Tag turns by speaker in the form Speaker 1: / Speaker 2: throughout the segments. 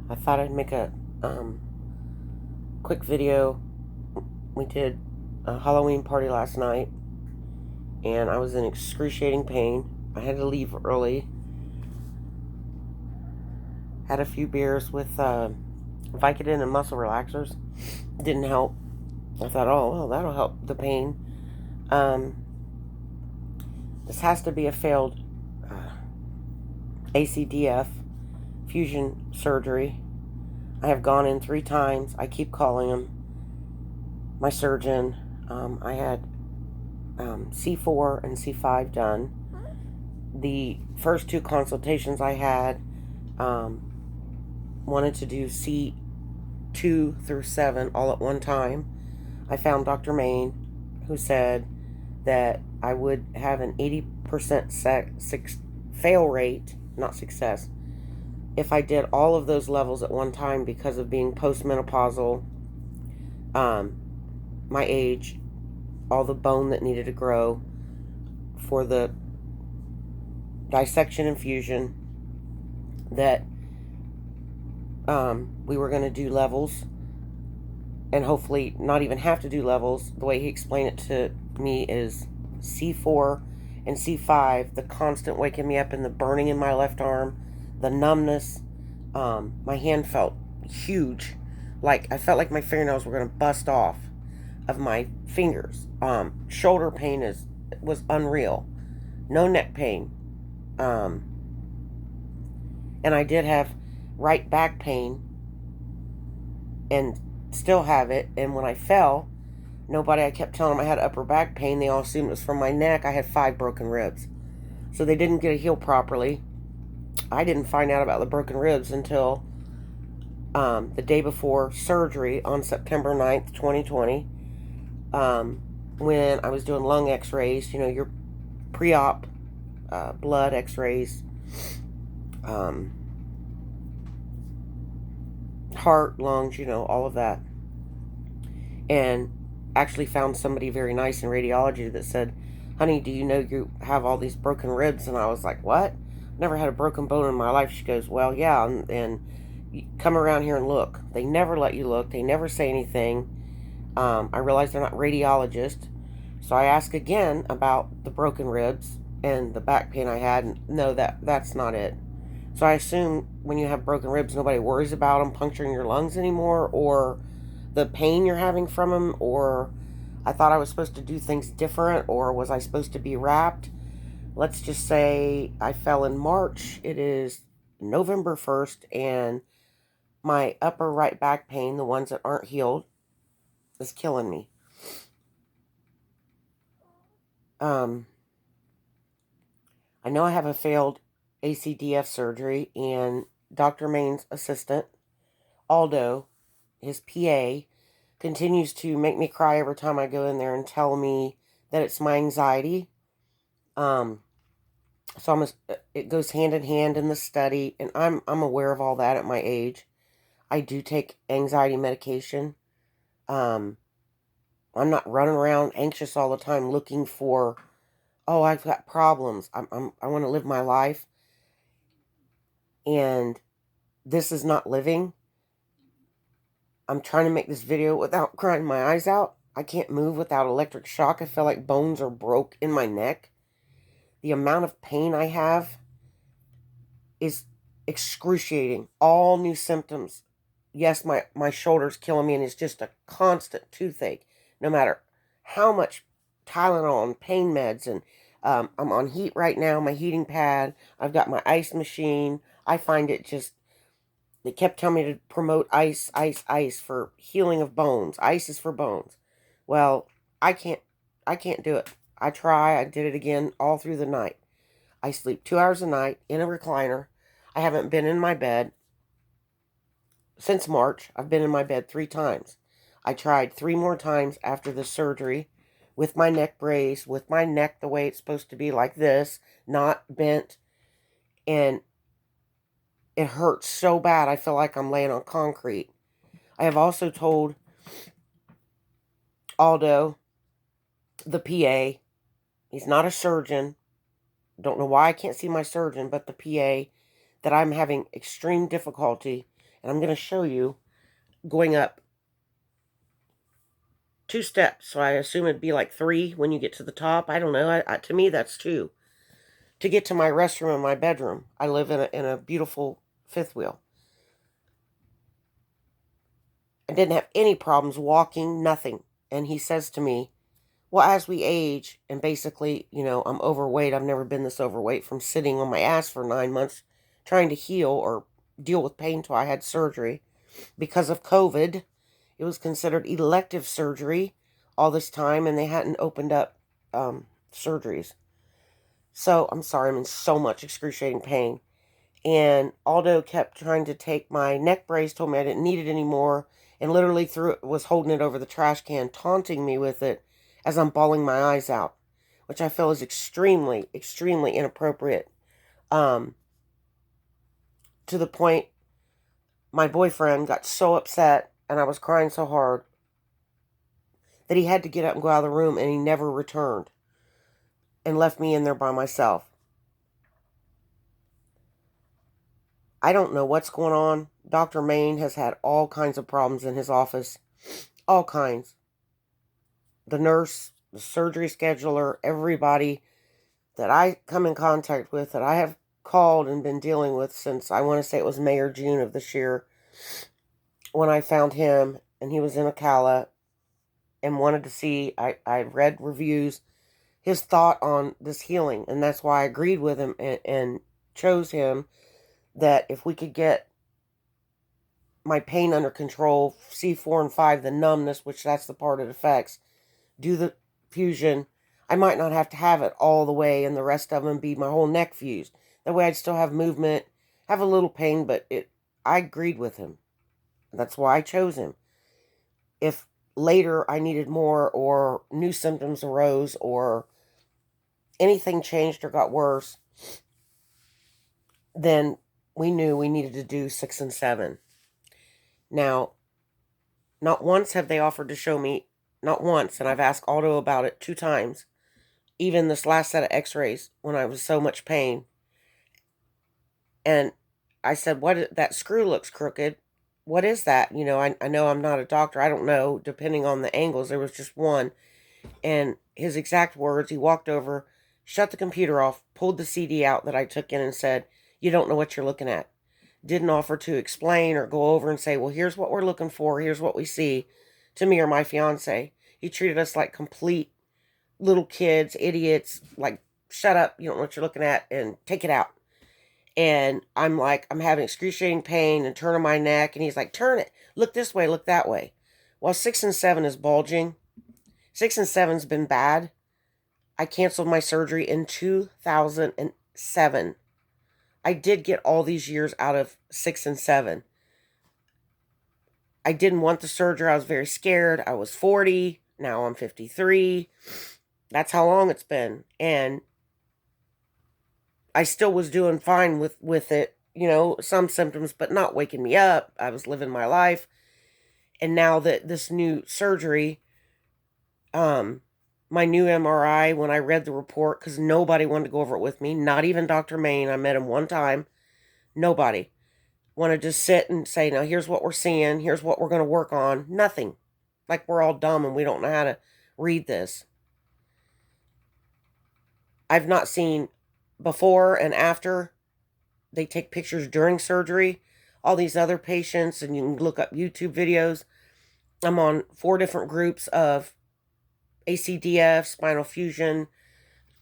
Speaker 1: I thought I'd make a quick video. We did a Halloween party last night, and I was in excruciating pain. I had to leave early. Had a few beers with Vicodin and muscle relaxers. Didn't help. I thought, oh, well, that'll help the pain. Um, this has to be a failed ACDF fusion surgery. I have gone in 3 times. I keep calling him. My surgeon. I had C4 and C5 done. The first 2 consultations I had wanted to do C2 through 7 all at one time. I found Dr. Main, who said that I would have an 80% fail rate, not success, if I did all of those levels at one time because of being postmenopausal, my age, all the bone that needed to grow for the dissection infusion, that we were going to do levels and hopefully not even have to do levels. The way he explained it to me is C4 and C5, the constant waking me up and the burning in my left arm, the numbness. My hand felt huge. Like I felt like my fingernails were going to bust off of my fingers. Shoulder pain was unreal. No neck pain. And I did have right back pain and still have it. And when I fell, I kept telling them I had upper back pain. They all assumed it was from my neck. I had 5 broken ribs. So they didn't get it healed properly. I didn't find out about the broken ribs until the day before surgery on September 9th, 2020. When I was doing lung x-rays, your pre-op blood x-rays, heart, lungs, all of that. And actually found somebody very nice in radiology that said, honey, do you know you have all these broken ribs? And I was like, what? Never had a broken bone in my life. She goes, well, yeah, and you come around here and look. They never let you look. They never say anything. I realized they're not radiologists. So I asked again about the broken ribs and the back pain I had. And no, that's not it. So I assume when you have broken ribs, nobody worries about them puncturing your lungs anymore, or the pain you're having from them, or I thought I was supposed to do things different, or was I supposed to be wrapped? Let's just say I fell in March. It is November 1st, and my upper right back pain, the ones that aren't healed, is killing me. I know I have a failed ACDF surgery, and Dr. Main's assistant, Aldo, his PA, continues to make me cry every time I go in there and tell me that it's my anxiety. So it goes hand in hand in the study, and I'm aware of all that at my age. I do take anxiety medication. I'm not running around anxious all the time looking for, oh, I've got problems. I want to live my life, and this is not living. I'm trying to make this video without crying my eyes out. I can't move without electric shock. I feel like bones are broke in my neck. The amount of pain I have is excruciating. All new symptoms. Yes, my shoulder's killing me, and it's just a constant toothache. No matter how much Tylenol and pain meds, and I'm on heat right now, my heating pad. I've got my ice machine. I find it just, they kept telling me to promote ice, ice, ice for healing of bones. Ice is for bones. Well, I can't do it. I try. I did it again all through the night. I sleep 2 hours a night in a recliner. I haven't been in my bed since March. I've been in my bed 3 times. I tried 3 more times after the surgery with my neck brace, with my neck the way it's supposed to be, like this, not bent. And it hurts so bad, I feel like I'm laying on concrete. I have also told Aldo, the PA, he's not a surgeon. Don't know why I can't see my surgeon, but the PA, that I'm having extreme difficulty And I'm going to show you going up 2 steps. So I assume it'd be like 3 when you get to the top. I don't know. To me, that's 2. To get to my restroom in my bedroom. I live in a beautiful fifth wheel. I didn't have any problems walking, nothing. And he says to me, well, as we age, and basically, I'm overweight. I've never been this overweight from sitting on my ass for 9 months trying to heal or deal with pain till I had surgery. Because of COVID, it was considered elective surgery all this time, and they hadn't opened up surgeries. So, I'm sorry, I'm in so much excruciating pain. And Aldo kept trying to take my neck brace, told me I didn't need it anymore, and literally was holding it over the trash can, taunting me with it as I'm bawling my eyes out, which I feel is extremely, extremely inappropriate. To the point my boyfriend got so upset and I was crying so hard that he had to get up and go out of the room, and he never returned and left me in there by myself. I don't know what's going on. Dr. Main has had all kinds of problems in his office. All kinds. The nurse, the surgery scheduler, everybody that I come in contact with, that I have called and been dealing with since, I want to say it was May or June of this year, when I found him, and he was in Ocala, and wanted to see, I read reviews, his thought on this healing, and that's why I agreed with him and chose him, that if we could get my pain under control, C4 and 5, the numbness, which that's the part it affects, do the fusion, I might not have to have it all the way and the rest of them be my whole neck fused. That way I'd still have movement, have a little pain, but I agreed with him. That's why I chose him. If later I needed more, or new symptoms arose, or anything changed or got worse, then we knew we needed to do 6 and 7. Now, not once have they offered to show me, not once, and I've asked Aldo about it 2 times, even this last set of x-rays when I was so much pain. And I said, that screw looks crooked. What is that? I know I'm not a doctor. I don't know, depending on the angles. There was just one. And his exact words, he walked over, shut the computer off, pulled the CD out that I took in, and said, you don't know what you're looking at. Didn't offer to explain or go over and say, well, here's what we're looking for, here's what we see, to me or my fiance. He treated us like complete little kids, idiots, like, shut up, you don't know what you're looking at, and take it out. And I'm like, I'm having excruciating pain and turning my neck, and he's like, turn it, look this way, look that way. Well, 6 and 7 is bulging. 6 and 7's been bad. I canceled my surgery in 2007. I did get all these years out of 6 and 7. I didn't want the surgery. I was very scared. I was 40. Now I'm 53. That's how long it's been. And I still was doing fine with it. Some symptoms, but not waking me up. I was living my life. And now that this new surgery, my new MRI, when I read the report, because nobody wanted to go over it with me, not even Dr. Main. I met him one time. Nobody wanted to sit and say, now here's what we're seeing, here's what we're going to work on. Nothing. Like we're all dumb and we don't know how to read this. I've not seen before and after. They take pictures during surgery. All these other patients, and you can look up YouTube videos. I'm on 4 different groups of ACDF, spinal fusion,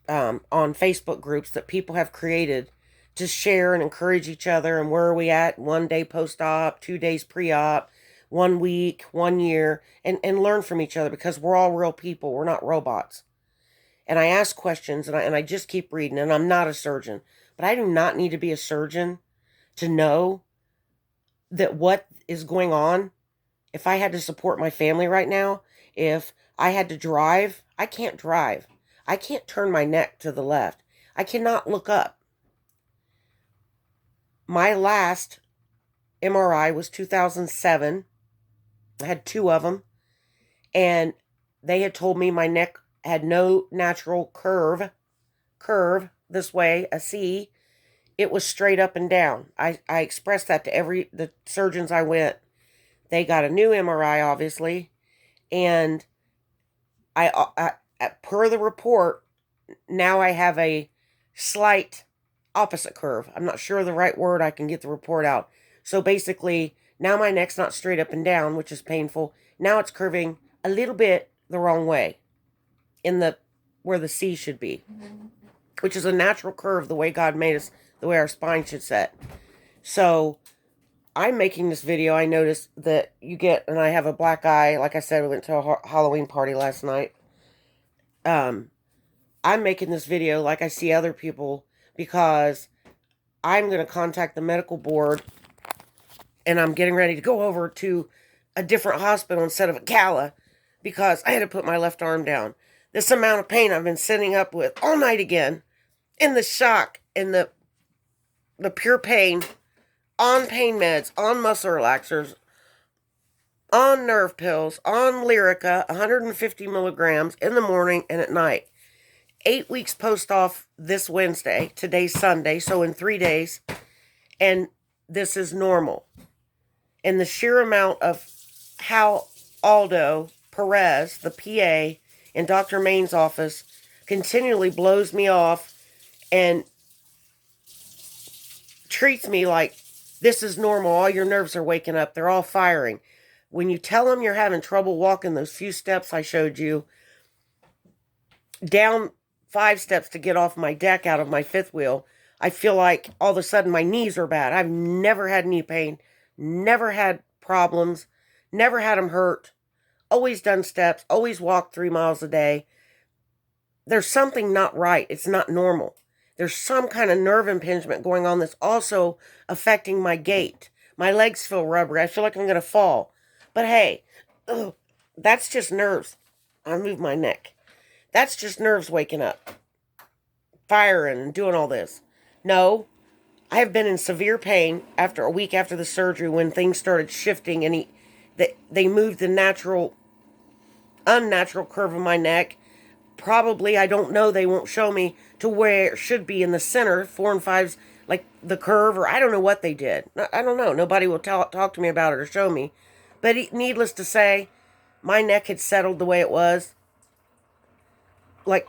Speaker 1: on Facebook groups that people have created to share and encourage each other. And where are we at? 1 day post-op, 2 days pre-op, 1 week, 1 year, and learn from each other, because we're all real people. We're not robots. And I ask questions, and I just keep reading, and I'm not a surgeon, but I do not need to be a surgeon to know that what is going on. If I had to support my family right now, if I had to drive, I can't drive. I can't turn my neck to the left. I cannot look up. My last MRI was 2007. I had 2 of them. And they had told me my neck had no natural curve this way, a C. it was straight up and down. I expressed that to the surgeons I went. They got a new MRI, obviously, and per the report, now I have a slight opposite curve. I'm not sure the right word. I can get the report out. So basically, now my neck's not straight up and down, which is painful. Now it's curving a little bit the wrong way, in the where the C should be, which is a natural curve, the way God made us, the way our spine should set. So I'm making this video. I noticed that you get, and I have a black eye. Like I said, we went to a Halloween party last night. I'm making this video like I see other people because I'm going to contact the medical board, and I'm getting ready to go over to a different hospital instead of a Cala because I had to put my left arm down. This amount of pain I've been sitting up with all night again, in the shock and the pure pain, on pain meds, on muscle relaxers, on nerve pills, on Lyrica, 150 milligrams in the morning and at night. 8 weeks post-op this Wednesday. Today's Sunday, so in 3 days. And this is normal. And the sheer amount of how Aldo Perez, the PA, in Dr. Main's office continually blows me off and treats me like this is normal. All your nerves are waking up. They're all firing. When you tell them you're having trouble walking those few steps I showed you, down 5 steps to get off my deck out of my fifth wheel, I feel like all of a sudden my knees are bad. I've never had knee pain, never had problems, never had them hurt, always done steps, always walked 3 miles a day. There's something not right. It's not normal. There's some kind of nerve impingement going on that's also affecting my gait. My legs feel rubbery. I feel like I'm going to fall. But hey, that's just nerves. I move my neck. That's just nerves waking up, firing and doing all this. No, I have been in severe pain after a week after the surgery when things started shifting and they moved the unnatural curve of my neck. Probably, I don't know, they won't show me to where it should be in the center, 4 and 5's, like the curve, or I don't know what they did. I don't know. Nobody will talk to me about it or show me. But needless to say, my neck had settled the way it was. Like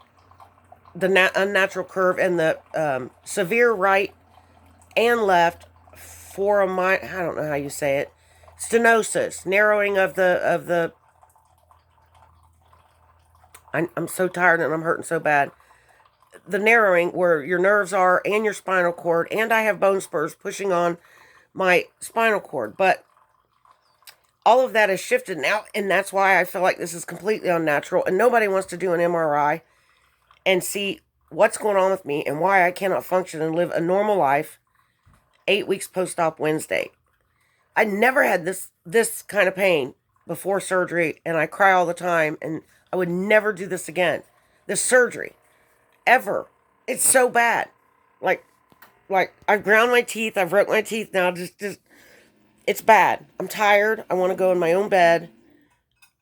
Speaker 1: the unnatural curve and the severe right and left I don't know how you say it, stenosis, narrowing of the I'm so tired and I'm hurting so bad. The narrowing where your nerves are and your spinal cord, and I have bone spurs pushing on my spinal cord. But all of that has shifted now, and that's why I feel like this is completely unnatural, and nobody wants to do an MRI and see what's going on with me and why I cannot function and live a normal life 8 weeks post-op Wednesday. I never had this kind of pain before surgery, and I cry all the time, and I would never do this again. This surgery. Ever. It's so bad. Like I've ground my teeth, I've broke my teeth now, just it's bad. I'm tired, I want to go in my own bed.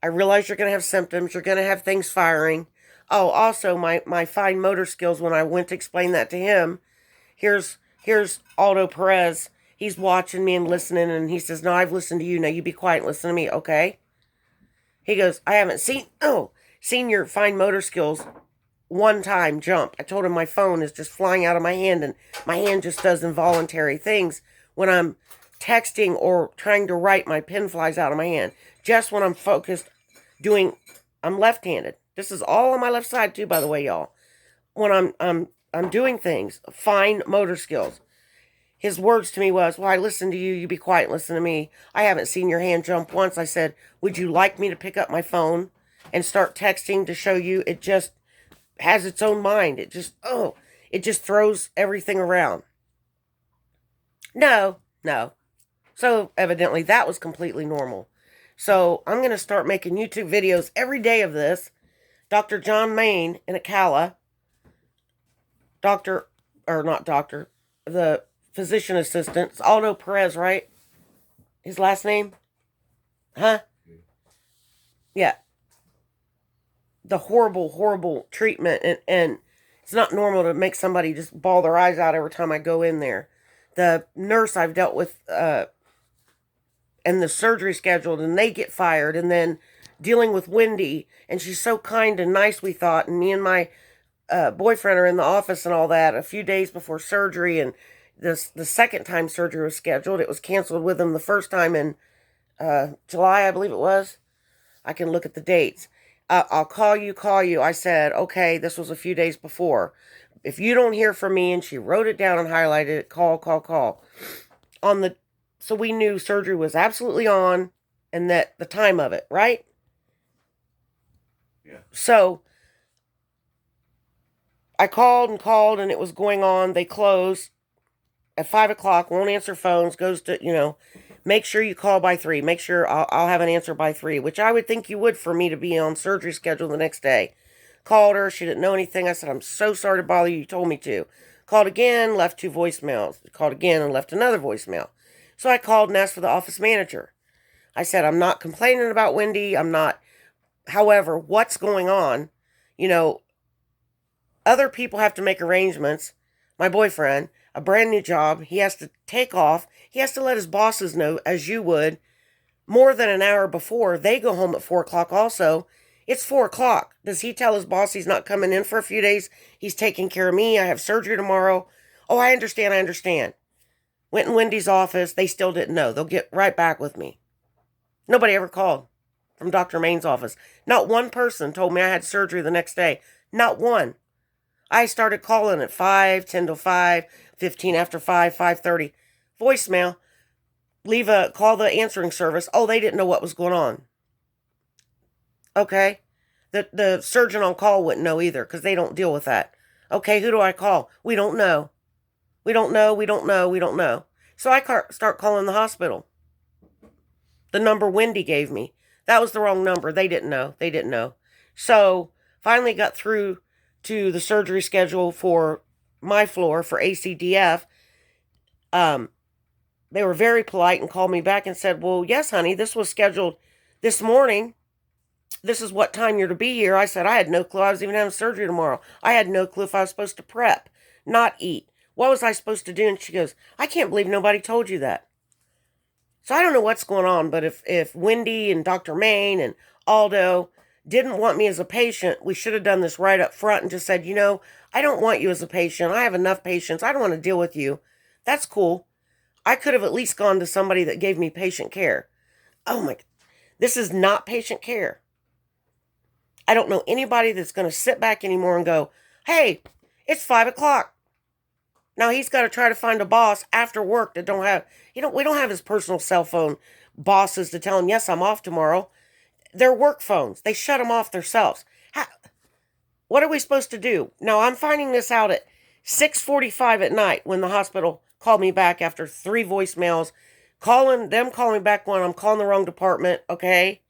Speaker 1: I realize you're going to have symptoms, you're going to have things firing. Oh, also, my fine motor skills, when I went to explain that to him, here's Aldo Perez. He's watching me and listening, and he says, no, I've listened to you. Now you be quiet and listen to me, okay? He goes, I haven't seen your fine motor skills one time jump. I told him my phone is just flying out of my hand, and my hand just does involuntary things. When I'm texting or trying to write, my pen flies out of my hand. Just when I'm focused I'm left-handed. This is all on my left side too, by the way, y'all. When I'm doing things, fine motor skills. His words to me was, well, I listened to you, you be quiet and listen to me. I haven't seen your hand jump once. I said, would you like me to pick up my phone and start texting to show you? It just has its own mind. It just throws everything around. No. So evidently that was completely normal. So I'm going to start making YouTube videos every day of this. Dr. John Main in Ocala, the physician assistant. It's Aldo Perez, right? His last name? Huh? Yeah. The horrible treatment and It's not normal to make somebody just bawl their eyes out every time I go in there. The nurse I've dealt with, and the surgery scheduled, and they get fired, and then dealing with Wendy, and she's so kind and nice, we thought, and me and my boyfriend are in the office and all that a few days before surgery, and the second time surgery was scheduled, it was canceled with him the first time in July, I believe it was. I can look at the dates. I'll call you. I said, okay, this was a few days before. If you don't hear from me, and she wrote it down and highlighted it, call. So we knew surgery was absolutely on, and that the time of it, right?
Speaker 2: Yeah.
Speaker 1: So I called, and it was going on. They closed at 5 o'clock, won't answer phones, goes to, make sure you call by 3. Make sure I'll have an answer by 3, which I would think you would for me to be on surgery schedule the next day. Called her. She didn't know anything. I said, I'm so sorry to bother you. You told me to. Called again, left 2 voicemails. Called again and left another voicemail. So I called and asked for the office manager. I said, I'm not complaining about Wendy. I'm not. However, what's going on? Other people have to make arrangements. My boyfriend, a brand new job, he has to take off. He has to let his bosses know, as you would, more than an hour before. They go home at 4 o'clock also. It's 4 o'clock. Does he tell his boss he's not coming in for a few days? He's taking care of me. I have surgery tomorrow. Oh, I understand. Went in Wendy's office. They still didn't know. They'll get right back with me. Nobody ever called from Dr. Main's office. Not one person told me I had surgery the next day. Not one. I started calling at 5, 10 to 5, 15 after 5, 5:30. Voicemail. Call the answering service. Oh, they didn't know what was going on. Okay. The surgeon on call wouldn't know either, because they don't deal with that. Okay, who do I call? We don't know. We don't know. So I start calling the hospital. The number Wendy gave me. That was the wrong number. They didn't know. So finally got through to the surgery schedule for my floor for ACDF. They were very polite and called me back and said, well, yes, honey, this was scheduled this morning. This is what time you're to be here. I said, I had no clue I was even having surgery tomorrow. I had no clue if I was supposed to prep, not eat. What was I supposed to do? And she goes, I can't believe nobody told you that. So I don't know what's going on, but if Wendy and Dr. Main and Aldo didn't want me as a patient, we should have done this right up front and just said, I don't want you as a patient. I have enough patients. I don't want to deal with you. That's cool. I could have at least gone to somebody that gave me patient care. Oh my, this is not patient care. I don't know anybody that's going to sit back anymore and go, hey, it's 5 o'clock. Now he's got to try to find a boss after work that don't have, we don't have his personal cell phone bosses to tell him, yes, I'm off tomorrow. They're work phones. They shut them off themselves. What are we supposed to do? Now I'm finding this out at 6:45 at night when the hospital called me back after 3 voicemails, calling me back when I'm calling the wrong department. Okay.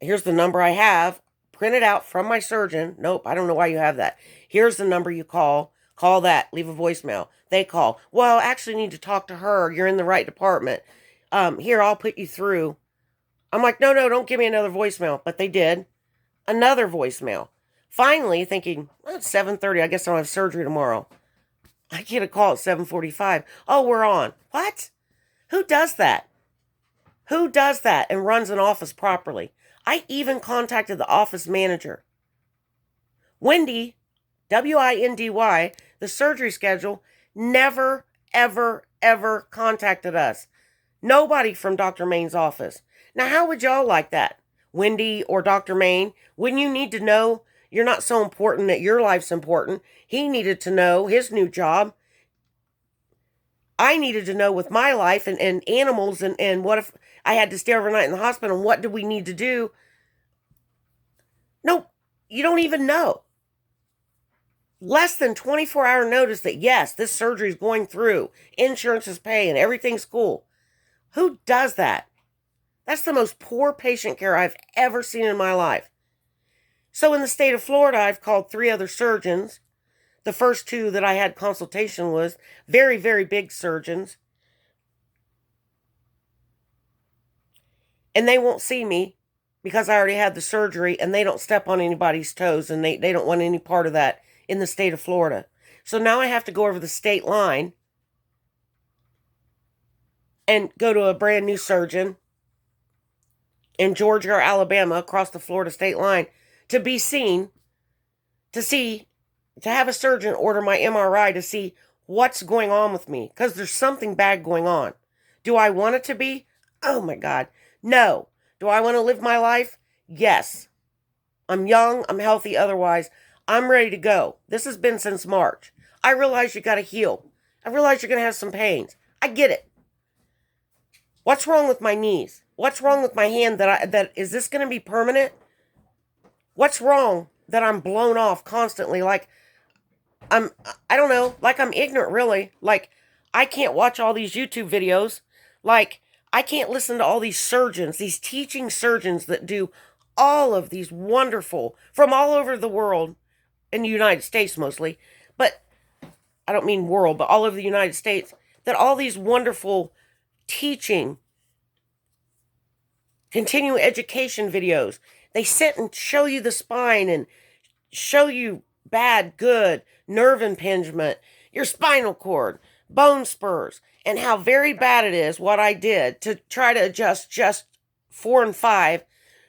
Speaker 1: Here's the number I have printed out from my surgeon. Nope. I don't know why you have that. Here's the number you call. Call that. Leave a voicemail. They call. Well, actually need to talk to her. You're in the right department. Here, I'll put you through. I'm like, no, don't give me another voicemail. But they did. Another voicemail. Finally, thinking, well, it's 7:30. I guess I'll have surgery tomorrow. I get a call at 7:45. Oh, we're on. What? Who does that? Who does that and runs an office properly? I even contacted the office manager. Wendy, Windy, the surgery schedule, never, ever contacted us. Nobody from Dr. Main's office. Now, how would y'all like that? Wendy or Dr. Main, wouldn't you need to know you're not so important that your life's important? He needed to know his new job. I needed to know with my life and animals and what if I had to stay overnight in the hospital and what do we need to do? No, you don't even know. Less than 24-hour notice that yes, this surgery is going through. Insurance is paying. Everything's cool. Who does that? That's the most poor patient care I've ever seen in my life. So in the state of Florida, I've called 3 other surgeons. The first 2 that I had consultation with, very, very big surgeons. And they won't see me because I already had the surgery and they don't step on anybody's toes and they don't want any part of that in the state of Florida. So now I have to go over the state line and go to a brand new surgeon in Georgia or Alabama across the Florida state line to be seen, to have a surgeon order my MRI to see what's going on with me, because there's something bad going on. Do I want it to be? Oh my God, no. Do I want to live my life? Yes. I'm young, I'm healthy, otherwise I'm ready to go. This has been since March. I realize you got to heal. I realize you're going to have some pains. I get it. What's wrong with my knees? What's wrong with my hand that is this going to be permanent? What's wrong that I'm blown off constantly? Like I don't know, like I'm ignorant really. Like I can't watch all these YouTube videos. Like I can't listen to all these surgeons, these teaching surgeons that do all of these wonderful, from all over the world, in the United States mostly, but I don't mean world, but all over the United States, that all these wonderful teaching, continuing education videos, they sit and show you the spine and show you bad, good, nerve impingement, your spinal cord, bone spurs, and how very bad it is what I did to try to adjust just 4 and 5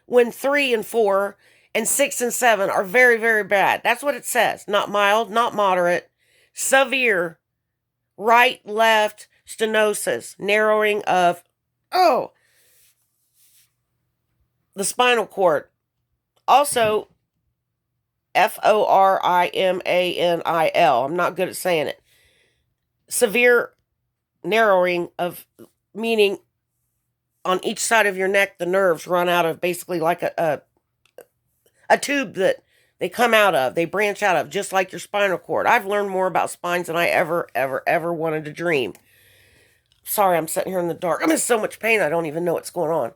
Speaker 1: when 3 and 4 and 6 and 7 are very, very bad. That's what it says. Not mild, not moderate, severe, right, left, stenosis, narrowing of, the spinal cord. Also, FORIMANIL. I'm not good at saying it. Severe narrowing of, meaning on each side of your neck, the nerves run out of, basically like a tube that they come out of, they branch out of, just like your spinal cord. I've learned more about spines than I ever wanted to dream. Sorry, I'm sitting here in the dark. I'm in so much pain, I don't even know what's going on.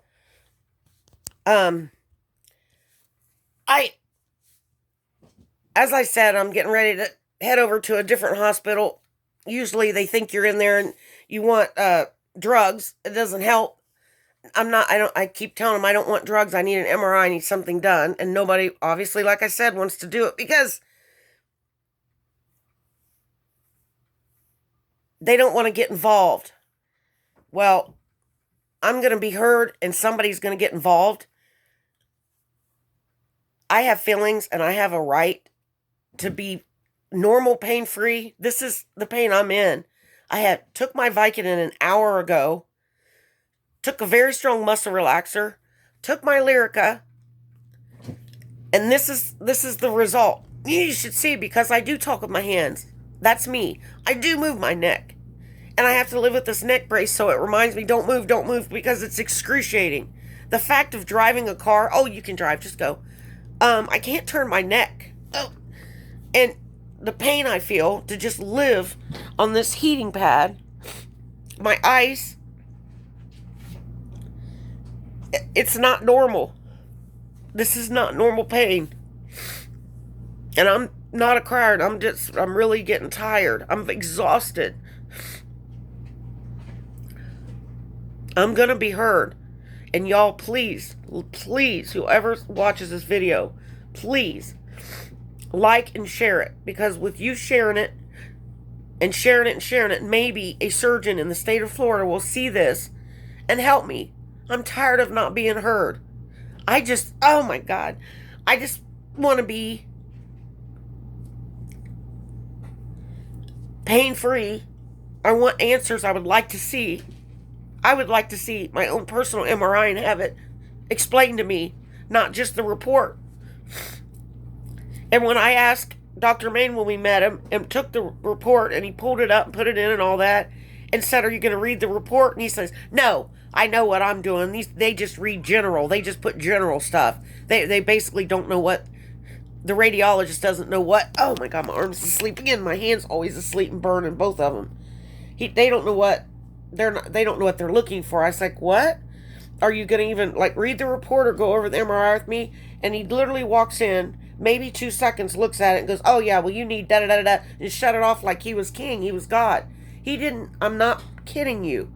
Speaker 1: As I said, I'm getting ready to head over to a different hospital. Usually they think you're in there and you want drugs. It doesn't help. I keep telling them I don't want drugs. I need an MRI. I need something done. And nobody, obviously, like I said, wants to do it because they don't want to get involved. Well, I'm going to be heard and somebody's going to get involved. I have feelings and I have a right to be normal, pain-free. This is the pain I'm in. I took my Vicodin an hour ago, took a very strong muscle relaxer, took my Lyrica, and this is the result. You should see, because I do talk with my hands. That's me. I do move my neck. And I have to live with this neck brace, so it reminds me, don't move, because it's excruciating. The fact of driving a car, you can drive, just go. I can't turn my neck. And the pain I feel to just live on this heating pad, my ice, it's not normal. This is not normal pain. And I'm not a crier. I'm really getting tired. I'm exhausted. I'm going to be heard. And y'all, please, whoever watches this video, please like and share it. Because with you sharing it, maybe a surgeon in the state of Florida will see this and help me. I'm tired of not being heard. Oh my God. I just want to be pain-free. I want answers. I would like to see my own personal MRI and have it explained to me, not just the report. And when I asked Dr. Main when we met him and took the report and he pulled it up and put it in and all that and said, "Are you going to read the report?" And he says, "No, I know what I'm doing. They just read general. They just put general stuff. They basically don't know what, the radiologist doesn't know what." Oh my God, my arm's asleep again. My hand's always asleep and burning, both of them. They don't know what they don't know what they're looking for. I was like, "What? Are you going to even read the report or go over the MRI with me?" And he literally walks in, maybe 2 seconds, looks at it and goes, "Oh yeah, well you need da-da-da-da-da," and shut it off like he was king, he was God. He didn't, I'm not kidding you.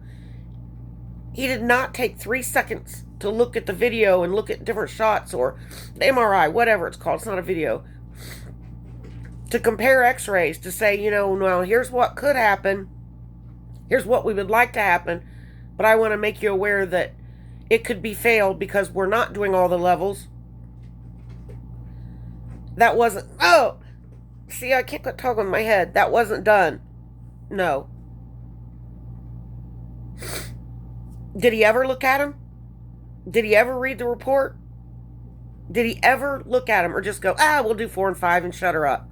Speaker 1: He did not take 3 seconds to look at the video and look at different shots or the MRI, whatever it's called. It's not a video. to compare x-rays, to say, well, here's what could happen. Here's what we would like to happen. But I want to make you aware that it could be failed because we're not doing all the levels. That wasn't, oh, see, I can't quit talking in my head. That wasn't done. No. Did he ever look at him? Did he ever read the report? Did he ever look at him or just go, we'll do 4 and 5 and shut her up?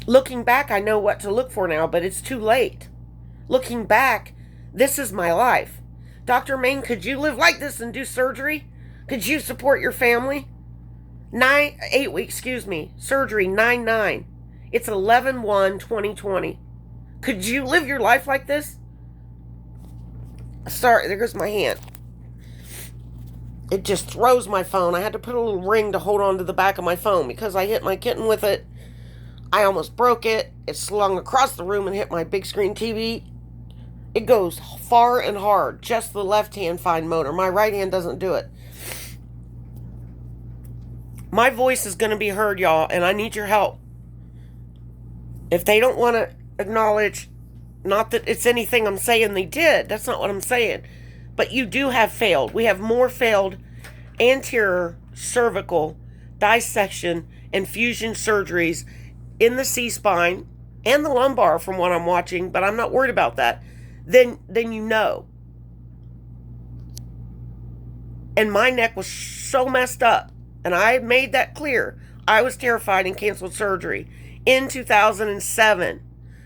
Speaker 1: Looking back, I know what to look for now, but it's too late. Looking back, this is my life. Dr. Main, could you live like this and do surgery? Could you support your family? 8 weeks, surgery 9/9. It's 11/1/2020. Could you live your life like this? Sorry, there goes my hand. It just throws my phone. I had to put a little ring to hold on to the back of my phone because I hit my kitten with it. I almost broke it. It slung across the room and hit my big screen TV. It goes far and hard. Just the left hand fine motor. My right hand doesn't do it. My voice is going to be heard, y'all, and I need your help. If they don't want to acknowledge, not that it's anything I'm saying they did. That's not what I'm saying. But you do have failed. We have more failed anterior cervical dissection and fusion surgeries in the C-spine and the lumbar from what I'm watching, but I'm not worried about that. Then you know. And my neck was so messed up, and I made that clear. I was terrified and canceled surgery in 2007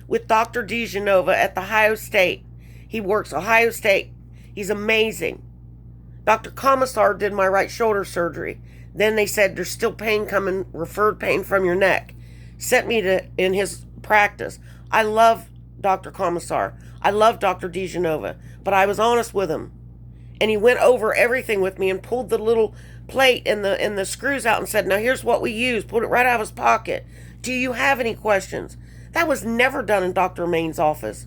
Speaker 1: with Dr. DeGenova at the Ohio State. He works Ohio State. He's amazing. Dr. Commissar did my right shoulder surgery. Then they said there's still pain coming, referred pain from your neck. Sent me in his practice. I love Dr. Commissar. I love Dr. DeGenova. But I was honest with him. And he went over everything with me and pulled the little plate and the screws out and said, now here's what we use. Put it right out of his pocket. Do you have any questions? That was never done in Dr. Main's office.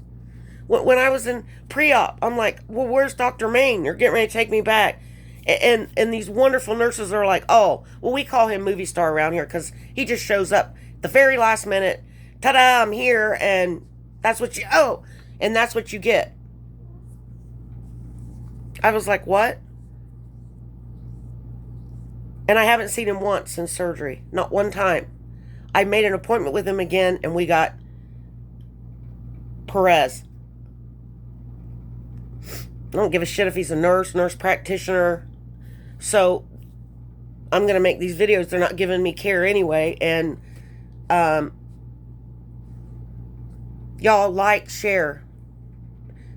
Speaker 1: When I was in pre-op, I'm like, well, where's Dr. Main? You're getting ready to take me back. And these wonderful nurses are like, oh, well, we call him movie star around here because he just shows up the very last minute. Ta-da, I'm here. And that's what you get. I was like, what? And I haven't seen him once since surgery. Not one time. I made an appointment with him again, and we got Perez. I don't give a shit if he's a nurse practitioner. So I'm going to make these videos. They're not giving me care anyway. And y'all like, share.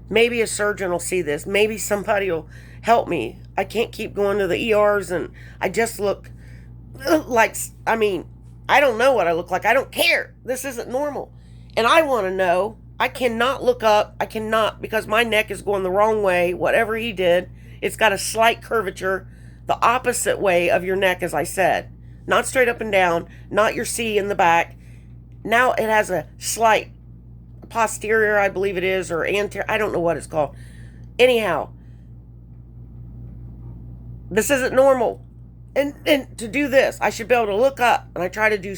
Speaker 1: Maybe a surgeon will see this. Maybe somebody will help me. I can't keep going to the ERs and I just look like, I don't know what I look like. I don't care. This isn't normal. And I want to know. I cannot look up. I cannot, because my neck is going the wrong way. Whatever he did, it's got a slight curvature, the opposite way of your neck, as I said. Not straight up and down, not your C in the back. Now it has a slight posterior, I believe it is, or anterior. I don't know what it's called. Anyhow, this isn't normal. And to do this, I should be able to look up, and I try to do